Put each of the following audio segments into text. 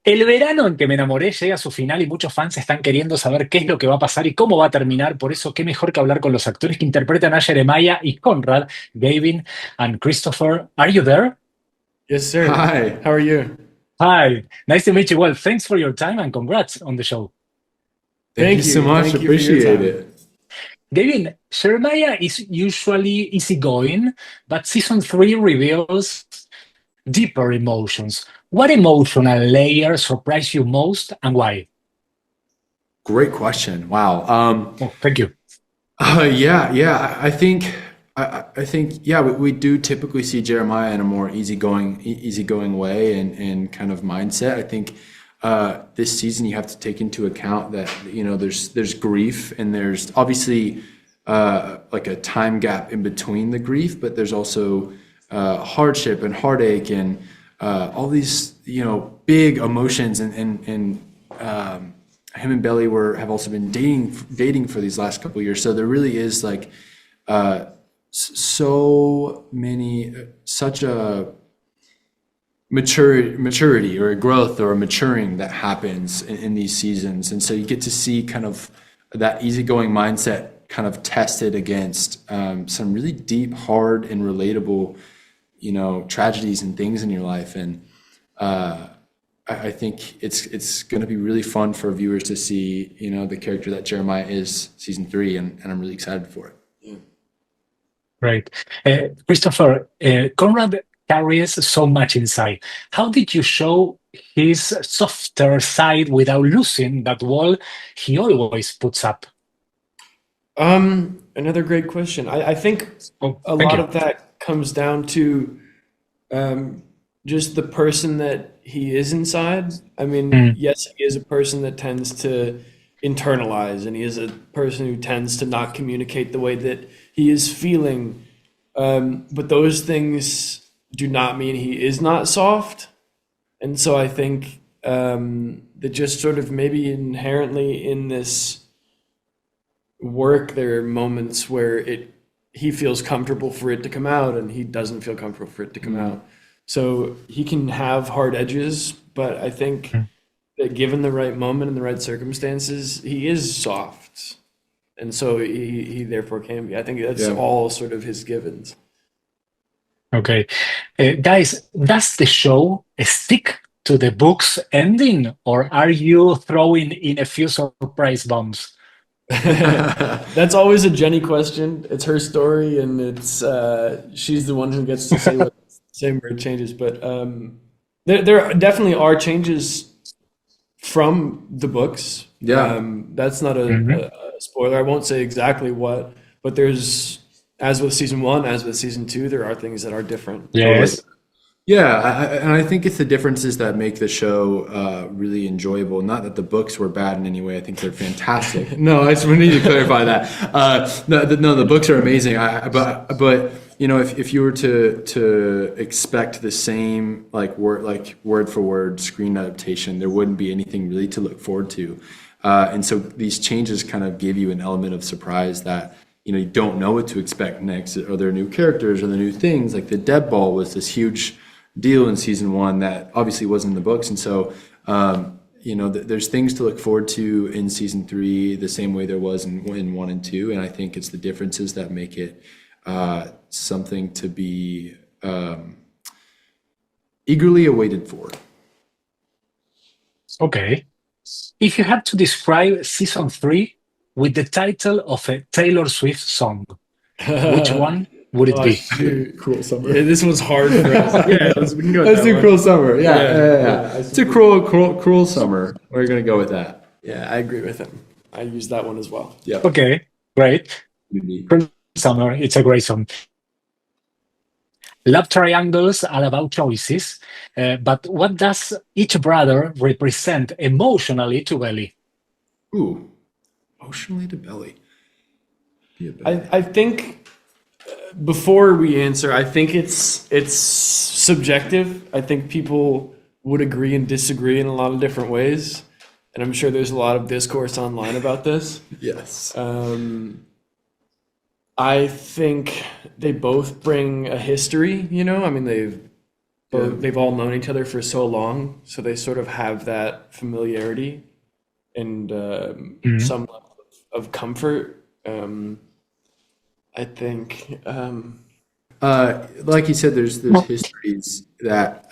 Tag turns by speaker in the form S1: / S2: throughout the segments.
S1: El verano en que me enamoré llega a su final y muchos fans están queriendo saber qué es lo que va a pasar y cómo va a terminar. Por eso, qué mejor que hablar con los actores que interpretan a Jeremiah y Conrad, Gavin and Christopher. Are you there?
S2: Yes, sir.
S3: Hi.
S2: How are you?
S1: Hi, nice to meet you. Well, thanks for your time and congrats on the show.
S3: Thank you
S2: Thank
S3: so
S2: you.
S3: much.
S2: Thank you for your
S3: Appreciate
S2: time.
S3: it.
S1: Gavin, Jeremiah is usually easygoing, but season three reveals deeper emotions. What emotional layer surprised you most and why?
S3: Great question. Wow.
S1: Oh, thank you.
S3: Yeah. I think, yeah, we do typically see Jeremiah in a more easygoing way and kind of mindset. I think this season you have to take into account that there's grief and there's obviously like a time gap in between the grief, but there's also hardship and heartache and all these big emotions and him and Belly have also been dating for these last couple of years. So there really is like so many such a maturity or a growth or a maturing that happens in these seasons, and so you get to see kind of that easygoing mindset kind of tested against some really deep, hard, and relatable tragedies and things in your life. And I think it's going to be really fun for viewers to see the character that Jeremiah is season three, and I'm really excited for it.
S1: Great. Christopher, Conrad carries so much inside. How did you show his softer side without losing that wall he always puts up?
S2: Another great question. I think
S1: Oh,
S2: a
S1: thank
S2: lot
S1: you.
S2: of that comes down to just the person that he is inside. I mean,
S1: Mm,
S2: yes, he is a person that tends to internalize, and he is a person who tends to not communicate the way that he is feeling. But those things do not mean he is not soft. And so I think that just sort of maybe inherently in this work, there are moments where he feels comfortable for it to come out, and he doesn't feel comfortable for it to come out. So he can have hard edges, but I think
S1: mm,
S2: that given the right moment and the right circumstances, he is soft. And so he therefore can be. I think that's
S3: Yeah.
S2: all sort of his givens.
S1: okay. Guys, does the show stick to the book's ending, or are you throwing in a few surprise bombs?
S2: That's always a Jenny question. It's her story, and it's she's the one who gets to say what say where it changes. But there definitely are changes from the books.
S3: Yeah.
S2: That's not
S1: Mhm.
S2: a spoiler. I won't say exactly what, but there's as with season one, as with season two, there are things that are different.
S3: Totally.
S1: Yes.
S3: Yeah, and I think it's the differences that make the show really enjoyable. Not that the books were bad in any way. I think they're fantastic. No, we need to clarify that. No, the books are amazing. But if you were to expect the same word for word screen adaptation, there wouldn't be anything really to look forward to. And so these changes kind of give you an element of surprise that you don't know what to expect next. Are there new characters? Are there new things? Like the Dead Ball was this huge deal in season one that obviously wasn't in the books, and so there's things to look forward to in season three the same way there was in one and two, and I think it's the differences that make it something to be eagerly awaited for.
S1: Okay. If you had to describe season three with the title of a Taylor Swift song, which one would it
S2: Oh
S1: be?
S2: shoot!
S3: Cruel summer.
S2: Yeah, this one's hard for us. Yeah, we can go with
S3: Let's
S2: that
S3: do
S2: one.
S3: cruel summer. Yeah,
S2: Yeah,
S3: yeah, yeah.
S2: yeah. I
S3: It's a
S2: suppose.
S3: cruel summer. We're gonna go with that.
S2: Yeah, I agree with him. I use that one as well.
S3: Yep.
S1: Okay, great. Cruel Summer, it's a great song. Love triangles are about choices, but what does each brother represent emotionally to Belly?
S3: Ooh, emotionally to Belly. Be a
S2: I think before we answer, I think it's subjective. I think people would agree and disagree in a lot of different ways, and I'm sure there's a lot of discourse online about this.
S3: Yes.
S2: I think they both bring a history, I mean, they've they've all known each other for so long, so they sort of have that familiarity and some level of comfort. I think,
S3: like you said, there's histories that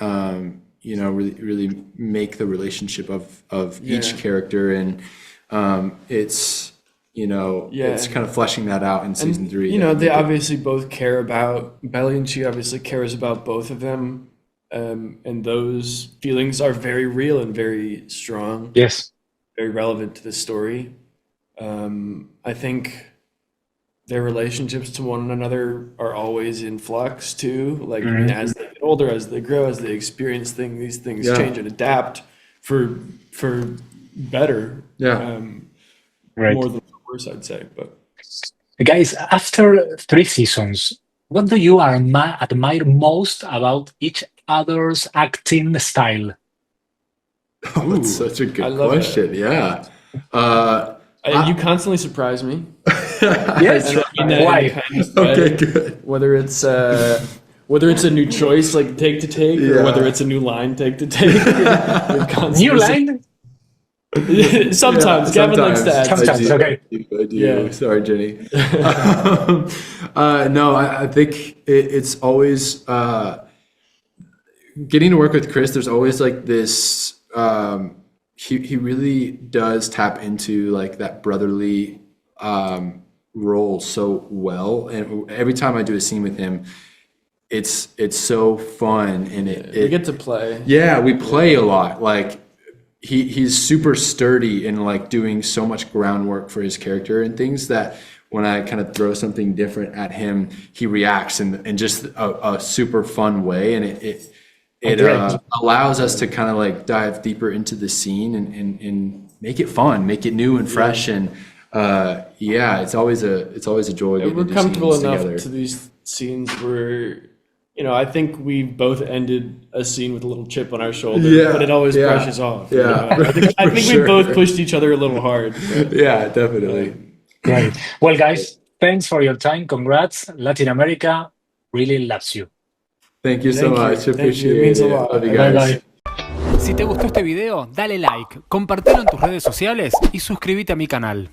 S3: really make the relationship of each character, and it's it's kind of fleshing that out in season 3.
S2: They obviously both care about Belly, and she obviously cares about both of them, and those feelings are very real and very strong.
S1: Yes,
S2: very relevant to the story. I think their relationships to one another are always in flux too. Like as they get older, as they grow, as they experience things, these things change and adapt for better.
S1: right.
S2: More than for worse, I'd say. But
S1: Guys, after 3 seasons, what do you admire most about each other's acting style?
S3: Oh, that's such a good question. Yeah.
S2: You constantly surprise me.
S1: Yes. Why?
S3: Okay, good.
S2: Whether it's a new choice like take to take, or whether it's a new line take to take.
S1: New line?
S2: Sometimes. Gavin likes to add.
S1: Sometimes, okay.
S3: I do. Yeah. Sorry, Jenny. No, I think it's always getting to work with Chris. There's always like this. He really does tap into like that brotherly role so well, and every time I do a scene with him, it's so fun, and we
S2: get to play.
S3: Yeah, we play a lot. Like he's super sturdy and like doing so much groundwork for his character and things that when I kind of throw something different at him, he reacts in just a super fun way, and it allows us to kind of like dive deeper into the scene and make it fun, make it new and fresh, and it's always a joy.
S2: We're comfortable enough to these scenes where I think we both ended a scene with a little chip on our shoulder, but it always brushes off. I think we both pushed each other a little hard.
S3: Yeah, definitely.
S1: Great. Well, guys, thanks for your time. Congrats. Latin America really loves you.
S3: Thank you so much. Appreciate
S2: it. It means a lot.
S1: Bye bye.
S4: Si te gustó este video, dale like, compartilo en tus redes sociales y suscríbete a mi canal.